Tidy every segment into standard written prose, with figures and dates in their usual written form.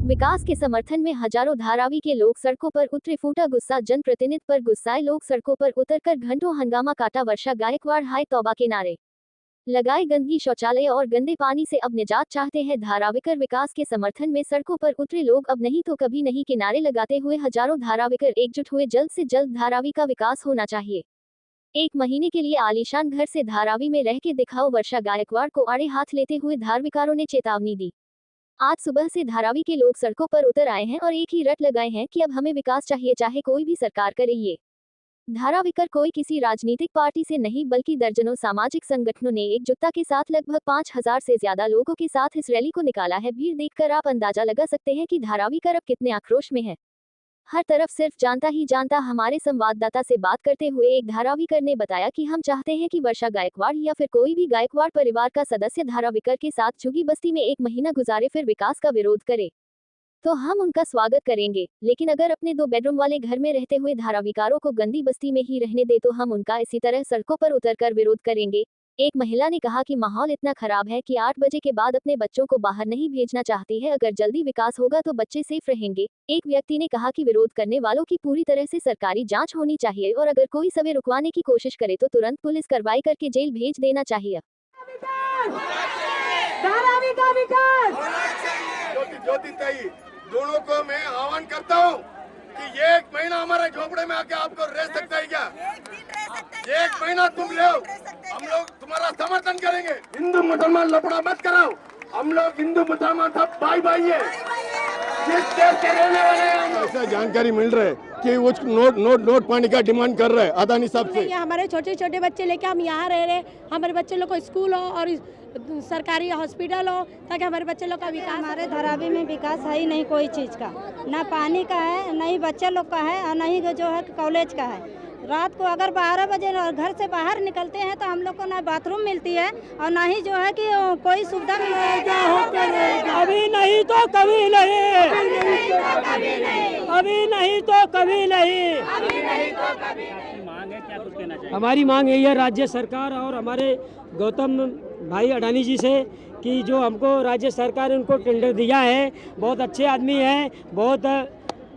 विकास के समर्थन में हजारों धारावी के लोग सड़कों पर उतरे, फूटा गुस्सा, जनप्रतिनिधि पर गुस्साए लोग सड़कों पर उतरकर घंटों हंगामा काटा। वर्षा गायकवाड़ हाय तौबा के नारे लगाए, गंदगी, शौचालय और गंदे पानी से अब निजात चाहते हैं धाराविकर। विकास के समर्थन में सड़कों पर उतरे लोग अब नहीं तो कभी नहीं के नारे लगाते हुए हजारों धाराविकर एकजुट हुए। जल्द से जल्द धारावी का विकास होना चाहिए। 1 महीने के लिए आलीशान घर से धारावी में रह के दिखाओ, वर्षा गायकवाड़ को आड़े हाथ लेते हुए धाराविकारों ने चेतावनी दी। आज सुबह से धारावी के लोग सड़कों पर उतर आए हैं और एक ही रट लगाए हैं कि अब हमें विकास चाहिए, चाहे कोई भी सरकार करे। ये धाराविकर कोई किसी राजनीतिक पार्टी से नहीं बल्कि दर्जनों सामाजिक संगठनों ने एकजुटता के साथ लगभग 5000 से ज्यादा लोगों के साथ इस रैली को निकाला है। भीड़ देखकर आप अंदाजा लगा सकते हैं कि धाराविकर अब कितने आक्रोश में है। हर तरफ सिर्फ जानता ही जानता। हमारे संवाददाता से बात करते हुए एक धाराविकर ने बताया कि हम चाहते हैं कि वर्षा गायकवाड़ या फिर कोई भी गायकवाड़ परिवार का सदस्य धाराविकर के साथ झुग्गी बस्ती में 1 महीना गुजारे, फिर विकास का विरोध करे तो हम उनका स्वागत करेंगे। लेकिन अगर अपने 2 बेडरूम वाले घर में रहते हुए धाराविकारों को गंदी बस्ती में ही रहने दे तो हम उनका इसी तरह सड़कों पर उतरकर विरोध करेंगे। एक महिला ने कहा कि माहौल इतना खराब है कि 8 बजे के बाद अपने बच्चों को बाहर नहीं भेजना चाहती है। अगर जल्दी विकास होगा तो बच्चे सेफ रहेंगे। एक व्यक्ति ने कहा कि विरोध करने वालों की पूरी तरह से सरकारी जांच होनी चाहिए और अगर कोई सवे रुकवाने की कोशिश करे तो तुरंत पुलिस कार्रवाई करके जेल भेज देना चाहिए। दोनों को मैं आह्वान करता हूँ कि 1 महीना हमारे झोपड़े में आके आपको रह सकता है क्या? 1 महीना तुम लो, हम लोग तुम्हारा समर्थन करेंगे। हिंदू मुसलमान लफड़ा मत कराओ, हम लोग हिंदू मुसलमान सब भाई भाई है। जिस देश के रहने वाले हैं ऐसा जानकारी मिल रहा है कि वो नोट पानी का डिमांड कर रहे हैं अदानी साहब से। हमारे छोटे छोटे बच्चे लेके हम यहाँ रह रहे, हमारे बच्चे लोग को स्कूल हो और सरकारी हॉस्पिटल हो ताकि हमारे बच्चे लोग का विकास। हमारे धारावी में विकास है ही नहीं कोई चीज़ का, ना पानी का है, ना ही बच्चे लोग का है और ना ही जो है कॉलेज का है। रात को अगर 12 बजे घर से बाहर निकलते हैं तो हम लोग को ना बाथरूम मिलती है और ना ही जो है कि कोई सुविधा अभी नहीं तो कभी नहीं, अभी नहीं तो कभी नहीं। हमारी मांग यही है राज्य सरकार और हमारे गौतम भाई अडानी जी से कि जो हमको राज्य सरकार ने उनको टेंडर दिया है, बहुत अच्छे आदमी हैं, बहुत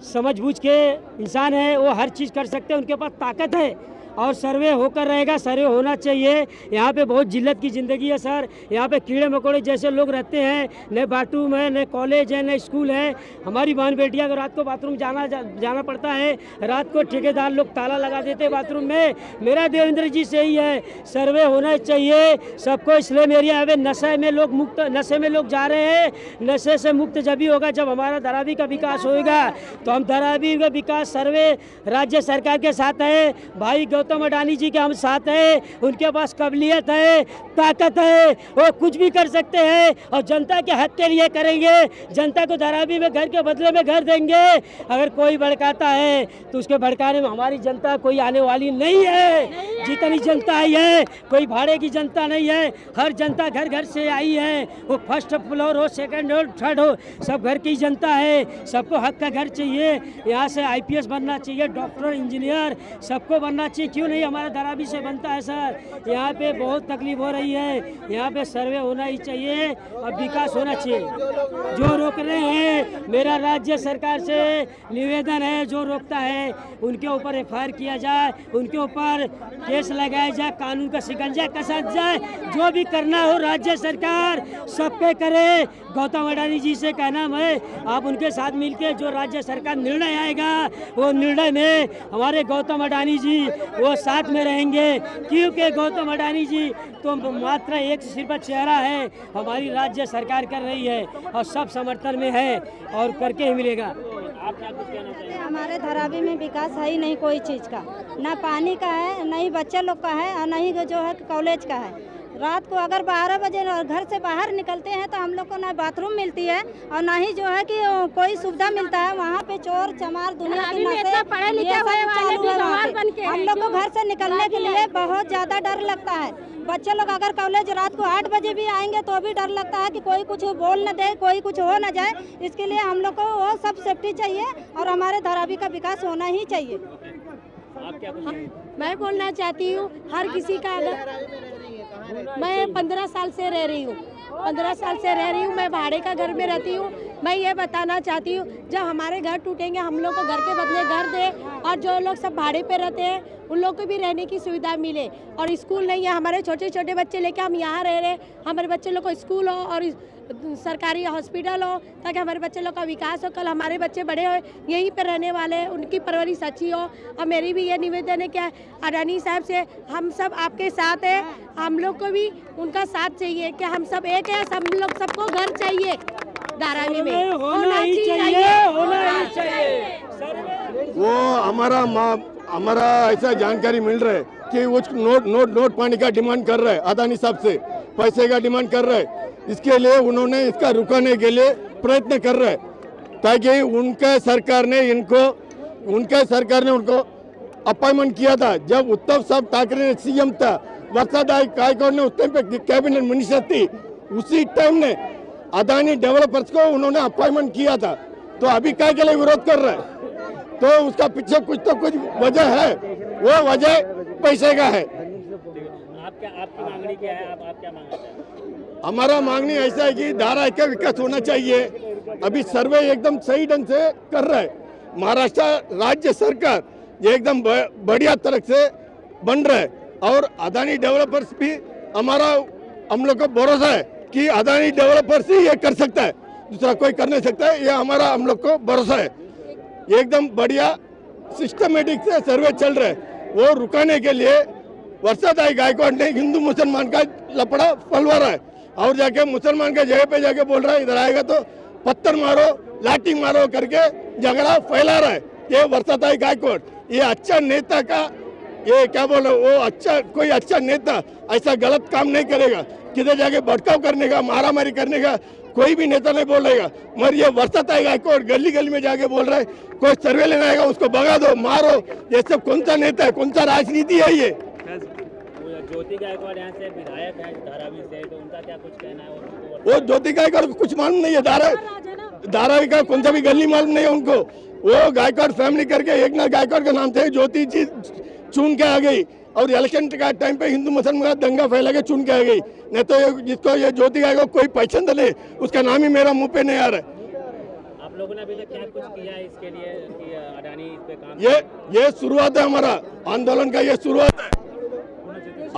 समझबूझ के इंसान है, वो हर चीज़ कर सकते हैं, उनके पास ताकत है और सर्वे होकर रहेगा, सर्वे होना चाहिए। यहाँ पे बहुत जिल्लत की ज़िंदगी है सर, यहाँ पे कीड़े मकोड़े जैसे लोग रहते हैं, न बाथरूम है, न कॉलेज है, न स्कूल है। हमारी बहन बेटियाँ को रात को बाथरूम जाना पड़ता है, रात को ठेकेदार लोग ताला लगा देते हैं बाथरूम में। मेरा देवेंद्र जी से ही है, सर्वे होना चाहिए सबको। इसलिए मेरी यहाँ पे नशे में लोग जा रहे हैं। नशे से मुक्त जब ही होगा जब हमारा धारावी का विकास होगा। तो हम धारावी का विकास सर्वे राज्य सरकार के साथ है, भाई गौतम अडानी जी के हम साथ हैं। उनके पास काबिलियत है, ताकत है, वो कुछ भी कर सकते हैं और जनता के हक के लिए करेंगे। जनता को धारावी में घर के बदले में घर देंगे। अगर कोई भड़काता है तो उसके भड़काने में हमारी जनता कोई आने वाली नहीं है। जितनी जनता आई है कोई भाड़े की जनता नहीं है, हर जनता घर घर से आई है। वो फर्स्ट फ्लोर हो, सेकंड हो, थर्ड हो, सब घर की जनता है। सबको हक का घर चाहिए। यहाँ से IPS बनना चाहिए, डॉक्टर, इंजीनियर सबको बनना चाहिए। क्यों नहीं हमारा धारावी से बनता है सर? यहाँ पे बहुत तकलीफ हो रही है, यहाँ पे सर्वे होना ही चाहिए और विकास होना चाहिए। जो रोक रहे हैं, मेरा राज्य सरकार से निवेदन है, जो रोकता है उनके ऊपर FIR किया जाए, उनके ऊपर केस लगाया जाए, कानून का शिकंजा कसा जाए। जो भी करना हो राज्य सरकार सब पे करे। गौतम अडानी जी से कहना है आप उनके साथ मिलकर जो राज्य सरकार निर्णय आएगा वो निर्णय में हमारे गौतम अडानी जी वो साथ में रहेंगे। क्योंकि गौतम अडानी जी तो मात्र एक सिर्फ चेहरा है, हमारी राज्य सरकार कर रही है और सब समर्थन में है और करके ही मिलेगा। आप क्या कुछ कहना चाहिए? हमारे धारावी में विकास है ही नहीं कोई चीज़ का, ना पानी का है, ना ही बच्चे लोग का है और ना ही जो है कॉलेज का है। रात को अगर 12 बजे घर से बाहर निकलते हैं तो हम लोग को ना बाथरूम मिलती है और ना ही जो है कि कोई सुविधा मिलता है। वहाँ पे चोर चमार दुनिया की नशे पढ़े लिखे हुए हम लोग को घर से निकलने के लिए बहुत ज़्यादा डर लगता है। बच्चे लोग अगर कॉलेज रात को 8 बजे भी आएंगे तो भी डर लगता है कि कोई कुछ बोल न दे, कोई कुछ हो न जाए। इसके लिए हम लोग को वो सब सेफ्टी चाहिए और हमारे धारावी का विकास होना ही चाहिए। आप क्या मैं बोलना चाहती हूँ, हर किसी का अगर मैं 15 साल से रह रही हूँ, 15 साल से रह रही हूँ। मैं भाड़े का घर में रहती हूँ। मैं ये बताना चाहती हूँ, जब हमारे घर टूटेंगे हम लोग को घर के बदले घर दे, और जो लोग सब भाड़े पे रहते हैं उन लोग को भी रहने की सुविधा मिले। और स्कूल नहीं है, हमारे छोटे छोटे बच्चे लेके हम यहाँ रह रहे, हमारे बच्चे लोग को स्कूल हो और सरकारी हॉस्पिटल हो, ताकि हमारे बच्चे लोग का विकास हो। कल हमारे बच्चे बड़े हो यहीं पर रहने वाले हैं, उनकी परवरिश अच्छी हो। और मेरी भी ये निवेदन है कि अडानी साहब से, हम सब आपके साथ हैं, हम लोग को भी उनका साथ चाहिए कि हम सब एक है, सब लोग सबको घर चाहिए धारावी में होना ही चाहिए। वो हमारा ऐसा जानकारी मिल रहा है कि वो नोट पानी का डिमांड कर रहा है, अदानी साहब से पैसे का डिमांड कर रहा है। इसके लिए उन्होंने इसका रुकाने के लिए प्रयत्न कर रहे हैं, ताकि उनका सरकार ने उनको अपॉइंटमेंट किया था जब उद्धव साहब ठाकरे ने सीएम था, वर्षादाई गायकवाड़ ने उस टाइम पे कैबिनेट मिनिस्टर थी, उसी टाइम ने अदानी डेवलपर्स को उन्होंने अपॉइंटमेंट किया था। तो अभी क्या के लिए विरोध कर रहे हैं? तो उसका पीछे कुछ वजह है, वो वजह पैसे का है। आपकी मांगनी क्या है? आप क्या मांगना चाहते हैं? हमारा मांगनी ऐसा है कि धारा का विकास होना चाहिए। अभी सर्वे एकदम सही ढंग से कर रहा है, महाराष्ट्र राज्य सरकार ये एकदम बढ़िया तरह से बन रहा है। और अदानी डेवलपर्स भी हम लोग को भरोसा है कि अदानी डेवलपर्स ही ये कर सकता है, दूसरा कोई कर नहीं सकता है, ये हम लोग को भरोसा है। एकदम बढ़िया सिस्टमेटिक से सर्वे चल रहा है। वो रुकाने के लिए वर्षादाई गायकवाड़ ने हिंदू मुसलमान का लफड़ा फैलवा रहा है, और जाके मुसलमान के जगह पे जाके बोल रहा है इधर आएगा तो पत्थर मारो लाठी मारो करके झगड़ा फैला रहा है। ये वर्षादाई गायकवाड़ ये अच्छा नेता का ये क्या बोलो, वो कोई अच्छा नेता ऐसा गलत काम नहीं करेगा। किधर जाके भड़काव करने का, मारामारी करने का कोई भी नेता नहीं बोलेगा। मगर ये वर्षादाई गायकवाड़ गली गली में जाके बोल रहा है कोई सर्वे लेना आएगा उसको भगा दो मारो। ये सब कौन सा नेता है, कौन सा राजनीति है? ये ज्योति गायकवाड़ यहाँ से विधायक है धारावी से, तो उनका क्या कुछ कहना है? वो ज्योति गायकवाड़ को कुछ मालूम नहीं है, धारावी का कौन सा भी गली मालूम नहीं है उनको। वो गायकवाड़ फैमिली करके एक ना गायकवाड़ का नाम थे, ज्योति जी चुन के आ गई, और इलेक्शन का टाइम पे हिंदू मुसलमान का दंगा फैला के चुन के आ गई। नहीं तो जिसको ये ज्योति गायकवाड़ कोई पहचान नहीं, उसका नाम ही मेरा मुंह पे नहीं आ रहा है। आप लोगों ने अभी तक क्या कुछ किया है इसके लिए कि अडानी इस पे काम? ये शुरुआत है, हमारा आंदोलन का ये शुरुआत है।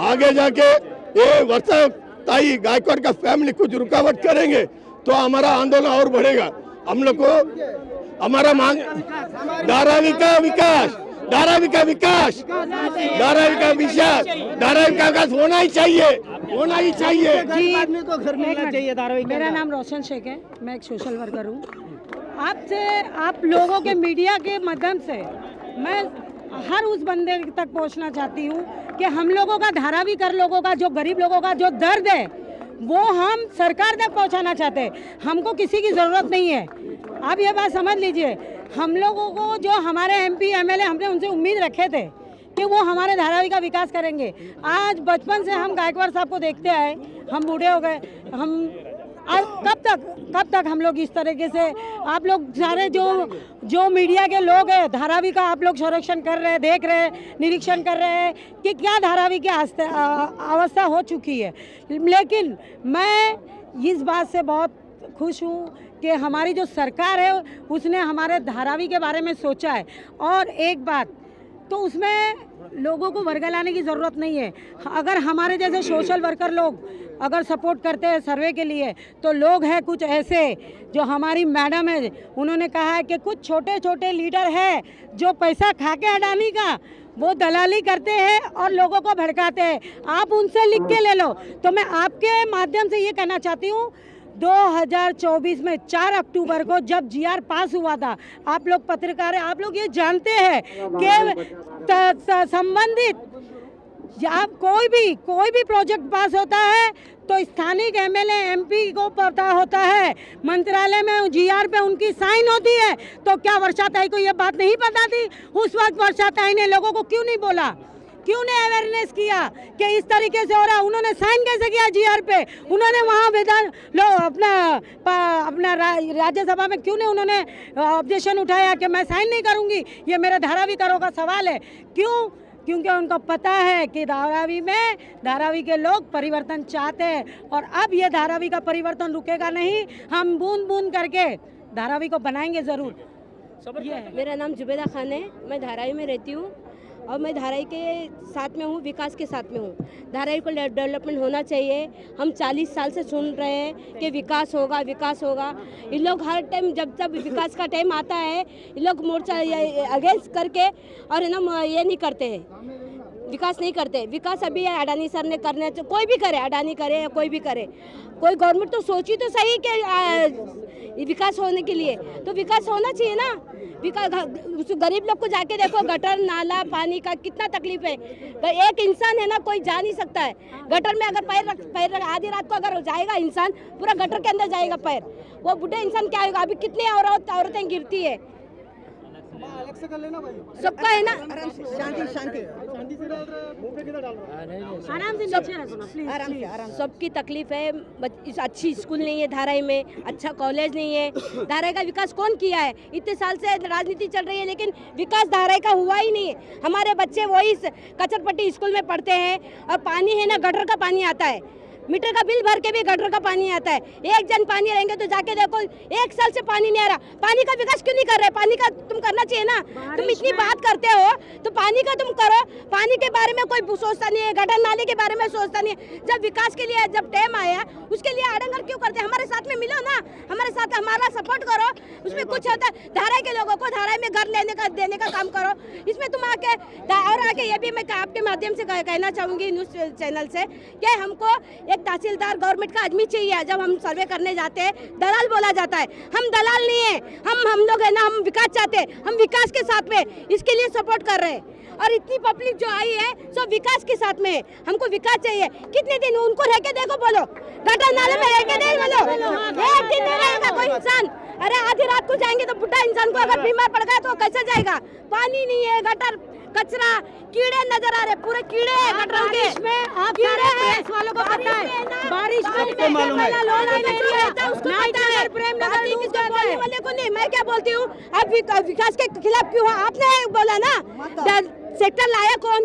आगे जाके ये वर्षादाई गायकवाड़ का फैमिली कुछ रुकावट करेंगे तो हमारा आंदोलन और बढ़ेगा। हम लोग को हमारा मांग धारावी का विकास, धारावी का विकास होना ही चाहिए। आदमी को घर मिलना चाहिए धारावी। मेरा नाम रोशन शेख है, मैं एक सोशल वर्कर हूँ। आप लोगों के मीडिया के माध्यम से मैं हर उस बंदे तक पहुंचना चाहती हूँ कि हम लोगों का धारावी कर लोगों का जो गरीब लोगों का जो दर्द है वो हम सरकार तक पहुंचाना चाहते हैं। हमको किसी की ज़रूरत नहीं है, आप ये बात समझ लीजिए। हम लोगों को जो हमारे MP MLA हमने उनसे उम्मीद रखे थे कि वो हमारे धारावी का विकास करेंगे। आज बचपन से हम गायकवाड़ साहब को देखते आए, हम बूढ़े हो गए, हम कब तक हम लोग इस तरीके से आप लोग सारे जो मीडिया के लोग हैं धारावी का आप लोग संरक्षण कर रहे हैं, देख रहे हैं, निरीक्षण कर रहे हैं कि क्या धारावी की अवस्था हो चुकी है। लेकिन मैं इस बात से बहुत खुश हूँ कि हमारी जो सरकार है उसने हमारे धारावी के बारे में सोचा है। और एक बात तो उसमें लोगों को वर्गलाने की ज़रूरत नहीं है। अगर हमारे जैसे सोशल वर्कर लोग अगर सपोर्ट करते हैं सर्वे के लिए, तो लोग हैं कुछ ऐसे जो हमारी मैडम है, उन्होंने कहा है कि कुछ छोटे छोटे लीडर हैं जो पैसा खा के अडानी का वो दलाली करते हैं और लोगों को भड़काते हैं। आप उनसे लिख के ले लो। तो मैं आपके माध्यम से ये कहना चाहती हूँ 2024 में 4 अक्टूबर को जब GR पास हुआ था, आप लोग पत्रकार हैं, आप लोग ये जानते हैं कि संबंधित जब कोई भी प्रोजेक्ट पास होता है तो स्थानिक MLA MP को पता होता है, मंत्रालय में GR पे उनकी साइन होती है। तो क्या वर्षाताई को ये बात नहीं पता थी? उस वक्त वर्षाताई ने लोगों को क्यों नहीं बोला, क्यों नहीं अवेयरनेस किया कि इस तरीके से हो रहा? उन्होंने साइन कैसे किया GR पे? उन्होंने वहाँ अपना राज्यसभा में क्यों नहीं उन्होंने ऑब्जेक्शन उठाया कि मैं साइन नहीं करूँगी, ये मेरे धारावी करो का सवाल है? क्यों क्योंकि उनको पता है कि धारावी के लोग परिवर्तन चाहते हैं और अब ये धारावी का परिवर्तन रुकेगा नहीं। हम बूंद बूंद करके धारावी को बनाएंगे ज़रूर। ये है। मेरा नाम जुबेदा खान है, मैं धारावी में रहती हूँ और मैं धारावी के साथ में हूँ, विकास के साथ में हूँ। धारावी को डेवलपमेंट होना चाहिए। हम 40 साल से सुन रहे हैं कि विकास होगा विकास होगा। इन लोग हर टाइम जब विकास का टाइम आता है इन लोग मोर्चा अगेंस्ट करके और है ना ये नहीं करते हैं, विकास नहीं करते। विकास अभी अडानी सर ने करने, कोई भी करे, अडानी करे या कोई भी करे, कोई गवर्नमेंट तो सोची तो सही कि विकास होने के लिए तो विकास होना चाहिए ना। विकास गरीब लोग को जाके देखो, गटर नाला पानी का कितना तकलीफ है। एक इंसान है ना, कोई जा नहीं सकता है गटर में। अगर पैर आधी रात को अगर जाएगा इंसान, पूरा गटर के अंदर जाएगा पैर, वो बुढ़े इंसान क्या होगा। अभी कितनी औरतें गिरती है। सबका है ना, सबकी तकलीफ है। अच्छी स्कूल नहीं है धाराई में, अच्छा कॉलेज नहीं है। धाराई का विकास कौन किया है? इतने साल से राजनीति चल रही है लेकिन विकास धाराई का हुआ ही नहीं है। हमारे बच्चे वही कचरपट्टी स्कूल में पढ़ते हैं और पानी है ना, गटर का पानी आता है, मीटर का बिल भर के भी गटर का पानी आता है। एक जन पानी रहेंगे तो जाके देखो 1 साल से पानी नहीं आ रहा। पानी का विकास क्यों नहीं कर रहे? पानी का तुम करना चाहिए ना। तुम इतनी बात करते हो तो पानी का तुम करो। पानी के बारे में कोई सोचता नहीं है, गटर नाले के बारे में सोचता नहीं है। जब विकास के लिए जब टाइम आया उसके लिए आडंगर क्यों करते? हमारे साथ में मिलो ना, हमारे साथ हमारा सपोर्ट करो। उसमें कुछ होता है, धाराई के लोगों को धाराई में घर देने का काम करो। इसमें तुम आके ये भी मैं आपके माध्यम से कहना चाहूँगी न्यूज़ चैनल से कि हमको एक तहसीलदार गवर्नमेंट का आदमी चाहिए। जब हम सर्वे करने जाते हैं दलाल बोला जाता है, हम दलाल नहीं है। हम लोग है ना, हम विकास चाहते हैं, हम विकास के साथ में इसके लिए सपोर्ट कर रहे हैं। और इतनी पब्लिक जो आई है सब विकास के साथ में है। हमको विकास चाहिए। कितने दिन उनको रह के देखो, बोलो गटर नाले में रह के नहीं, बोलो एक दिन नहीं रहेगा कोई इंसान। अरे आधी रात को जाएंगे तो बुढ़ा इंसान को अगर बीमार पड़ गया तो कैसे जाएगा? पानी नहीं है, गटर कचरा, कीड़े नजर आ रहे, पूरे कीड़े हैं गटरों के। आप कीड़े हैं, वालों को पता है। बारिश में मालूम है, बोलने वाले को नहीं। मैं क्या बोलती हूँ, आप विकास के खिलाफ क्यों हो? आपने बोला ना, सेक्टर लाया कौन?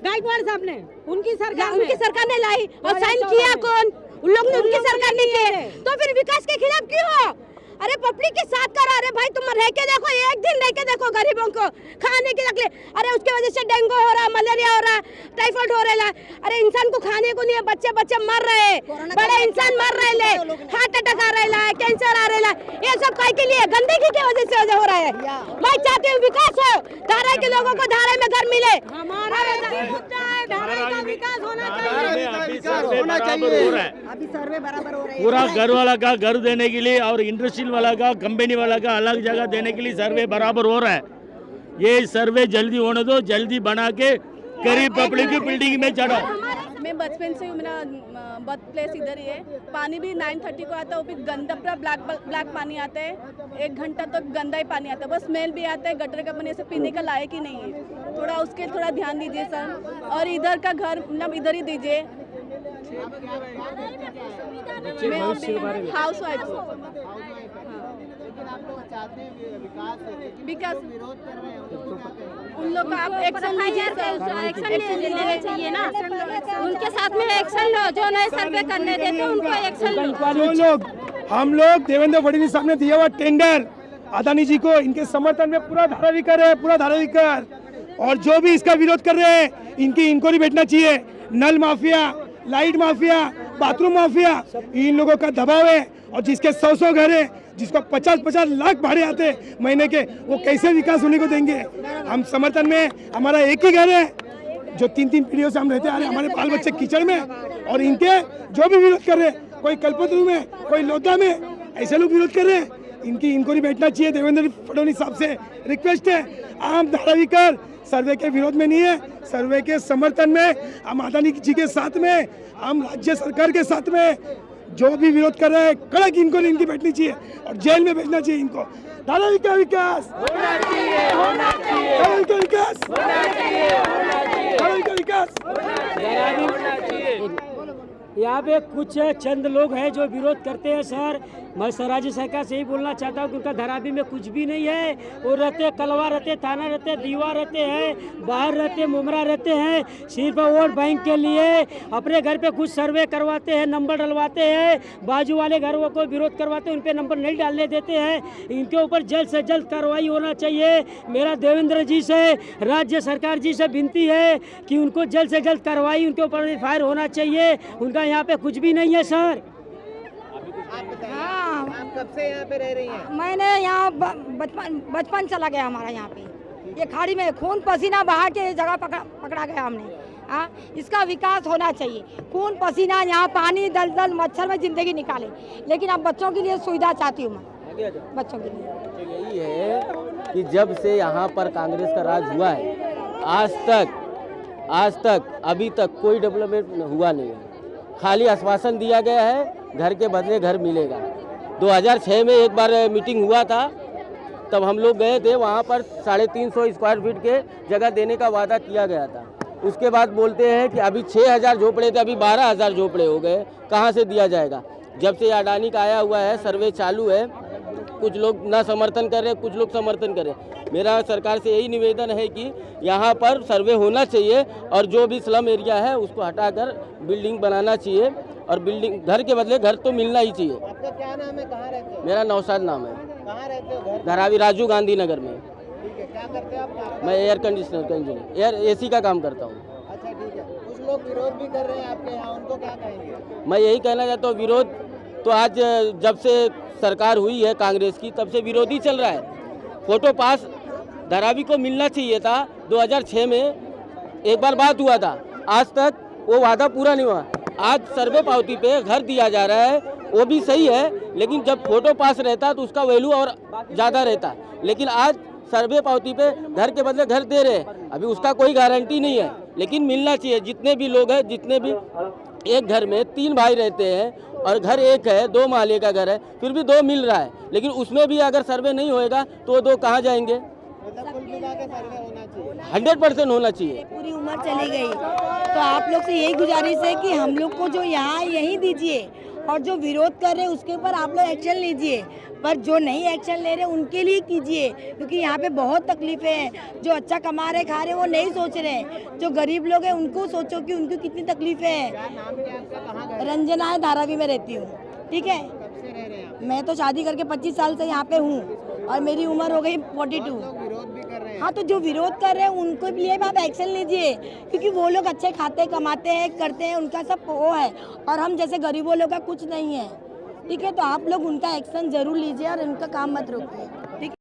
गायकवाड़ साहब ने, उनकी सरकार ने लाई और साइन किया कौन? उन लोग ने, उनकी सरकार ने किए। तो फिर विकास के खिलाफ क्यों हो? अरे पब्लिक के साथ करो। अरे भाई तुम रह के देखो, एक दिन रह के देखो गरीबों को खाने की तकलीफ। अरे उसके वजह से डेंगू हो रहा, मलेरिया हो रहा, टाइफाइड हो रहा है। अरे इंसान को खाने को नहीं है, बच्चे मर रहे हैं, बड़े इंसान मर रहे हैं, हार्ट अटैक आ रहा है, कैंसर आ रहा है। ये सब काय के लिए? गंदगी की वजह से हो रहा है। मैं चाहती हूँ विकास हो, धाराई के लोगों को धाराई में घर मिले। अभी सर्वे बराबर हो रहा है। पूरा घर वाला का घर देने के लिए और इंडस्ट्रियल वाला का, कंपनी वाला का अलग जगह देने के लिए सर्वे बराबर हो रहा है। ये सर्वे जल्दी होने दो, जल्दी बना के गरीब पब्लिक की बिल्डिंग में चढ़ाओ। मैं बचपन से मेरा बर्थ प्लेस इधर ही है। पानी भी 9:30 को आता है, वो भी गंदा पूरा ब्लैक पानी आता है। 1 घंटा तक गंदा ही पानी आता है, बस स्मेल भी आता है। गटर का पानी से पीने का लायक ही नहीं है। थोड़ा उसके थोड़ा ध्यान दीजिए सर। और इधर का घर मतलब इधर ही दीजिए। मैं हाउस वाइफ हूँ। विकास उन लोग का आप एक्शन लीजिए, एक्शन लेना चाहिए ना। उनके साथ में एक्शन लो, जो नए सर्वे करने देते उनको एक्शन लो। हम लोग देवेंद्र फडणवीस साहब ने दिया हुआ टेंडर अदानी जी को, इनके समर्थन में पूरा धारावी कर, पूरा धारावी कर। और जो भी इसका विरोध कर रहे हैं इनकी इंक्वायरी बैठना चाहिए। नल mafia, light mafia, bathroom mafia, इन लोगों का दबाव है। और जिसके 100 घर है, जिसको 50-50 लाख भाड़े आते हैं महीने के, वो कैसे विकास होने को देंगे? हम समर्थन में, हमारा एक ही घर है जो 3-3 पीढ़ियों से हम रहते आ रहे हैं। हमारे बाल बच्चे कीचड़ में, और इनके जो भी विरोध कर रहे हैं, कोई कल्पतरू में, कोई लोधा में, ऐसे लोग विरोध कर रहे हैं। इनकी इंक्वायरी बैठना चाहिए। देवेंद्र फडणवीस साहब से रिक्वेस्ट है, आम धारावी कर सर्वे के विरोध में नहीं है, सर्वे के समर्थन में। हम अदानी जी के साथ में, हम राज्य सरकार के साथ में। जो भी विरोध कर रहे हैं कड़क इंक्वायरी इनकी बैठनी चाहिए और जेल में भेजना चाहिए इनको। धारावी का विकास होना चाहिए, धारावी का विकास होना चाहिए, धारावी का विकास होना चाहिए। यहाँ पे कुछ चंद लोग हैं जो विरोध करते हैं सर। मैं राज्य सरकार से यही बोलना चाहता हूँ कि उनका धारावी में कुछ भी नहीं है। वो रहते कलवा रहते, थाना रहते, दीवा रहते हैं, बाहर रहते, मुमरा रहते हैं, सिर्फ वोट बैंक के लिए अपने घर पे कुछ सर्वे करवाते हैं, नंबर डलवाते हैं, बाजू वाले घरों को विरोध करवाते हैं, उन पे नंबर नहीं डालने देते हैं। इनके ऊपर जल्द से जल्द कार्रवाई होना चाहिए। मेरा देवेंद्र जी से, राज्य सरकार जी से विनती है कि उनको जल्द से जल्द कार्रवाई उनके ऊपर फायर होना चाहिए। उनका यहाँ पे कुछ भी नहीं है सर। हाँ, आप कब से यहाँ पे रह रही हैं? मैंने यहाँ बचपन चला गया हमारा यहाँ पे। ये खाड़ी में खून पसीना बहा के ये जगह पकड़ा गया हमने। हाँ, इसका विकास होना चाहिए। खून पसीना यहाँ पानी दलदल मच्छर में जिंदगी निकाले, लेकिन अब बच्चों के लिए सुविधा चाहती हूँ मैं, बच्चों के लिए। यही है कि जब से यहाँ पर कांग्रेस का राज हुआ है आज तक अभी तक कोई डेवलपमेंट हुआ नहीं है। खाली आश्वासन दिया गया है, घर के बदले घर मिलेगा। 2006 में एक बार मीटिंग हुआ था, तब हम लोग गए थे, वहाँ पर 350 स्क्वायर फीट के जगह देने का वादा किया गया था। उसके बाद बोलते हैं कि अभी 6000 झोपड़े थे, अभी 12000 झोपड़े हो गए, कहाँ से दिया जाएगा। जब से अडानी का आया हुआ है, सर्वे चालू है, कुछ लोग ना समर्थन कर रहे, कुछ लोग समर्थन कर रहे। मेरा सरकार से यही निवेदन है कि यहाँ पर सर्वे होना चाहिए और जो भी स्लम एरिया है उसको हटाकर बिल्डिंग बनाना चाहिए, और बिल्डिंग घर के बदले घर तो मिलना ही चाहिए। आपका क्या नाम है, कहाँ रहते हो? मेरा नौशाद नाम है। कहाँ रहते हो? घर धारावी राजीव गांधी नगर में। ठीक है, क्या करते हो आप? मैं एयर कंडीशनर का इंजीनियर, एयर AC का काम करता हूँ। अच्छा, ठीक है। कुछ लोग विरोध भी कर रहे हैं आपके यहाँ, उनको क्या कहेंगे? मैं यही कहना चाहता हूँ, विरोध तो आज जब से सरकार हुई है कांग्रेस की, तब से विरोधी चल रहा है। फोटो पास धारावी को मिलना चाहिए था। 2006 में एक बार बात हुआ था, आज तक वो वादा पूरा नहीं हुआ। आज सर्वे पावती पे घर दिया जा रहा है, वो भी सही है, लेकिन जब फोटो पास रहता तो उसका वैल्यू और ज़्यादा रहता। लेकिन आज सर्वे पावती पे घर के बदले घर दे रहे हैं, अभी उसका कोई गारंटी नहीं है, लेकिन मिलना चाहिए। जितने भी लोग हैं, जितने भी एक घर में 3 भाई रहते हैं और घर एक है, 2 माले का घर है, फिर भी 2 मिल रहा है, लेकिन उसमें भी अगर सर्वे नहीं होएगा तो 2 कहाँ जाएंगे। मतलब कुल मिला के सर्वे होना चाहिए, 100% होना चाहिए। पूरी उम्र चली गई, तो आप लोग से यही गुजारिश है कि हम लोग को जो यहाँ यहीं दीजिए, और जो विरोध कर रहे हैं उसके ऊपर आप लोग एक्शन लीजिए, पर जो नहीं एक्शन ले रहे उनके लिए कीजिए, क्योंकि यहाँ पे बहुत तकलीफें हैं। जो अच्छा कमा रहे खा रहे वो नहीं सोच रहे, जो गरीब लोग हैं उनको सोचो कि उनको कितनी तकलीफें हैं। नाम क्या आपका, कहाँ गए? रंजना है, धारावी में रहती हूँ। ठीक है, कब से रह रहे हैं आप? मैं तो शादी करके 25 साल से यहाँ पे हूँ और मेरी उम्र हो गई 42। लोग विरोध भी कर रहे हैं। हाँ, तो जो विरोध कर रहे हैं उनको लिए भी आप एक्शन लीजिए, क्योंकि वो लोग अच्छे खाते कमाते हैं, करते हैं, उनका सब वो है, और हम जैसे गरीबों लोग का कुछ नहीं है। ठीक है, तो आप लोग उनका एक्शन जरूर लीजिए और उनका काम मत रोकिए।